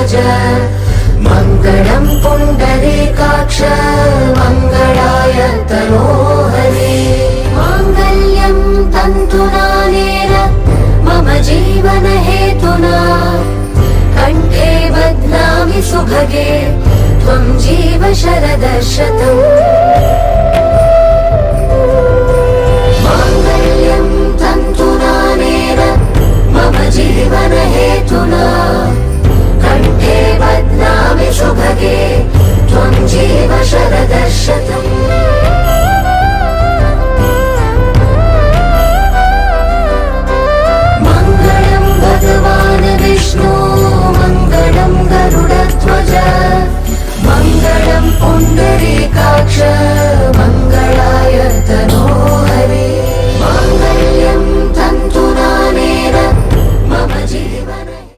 गरुडध्वज मङ्गलं पुण्डरीकाक्ष मङ्गलाय तनोहरे माङ्गल्यं तन्तुनानेन मम जीवनहेतुना कण्ठे बध्नामि सुभगे त्वं जीव शरदः शतम् माङ्गल्यं तन्तुनानेन मम जीवनहेतुना कण्ठे बध्नामि सुभगे त्वं जीव शरदः शतम् मङ्गलं भगवान् विष्णु मङ्गलं गरुडध्वज मङ्गलं पुण्डरीकाक्ष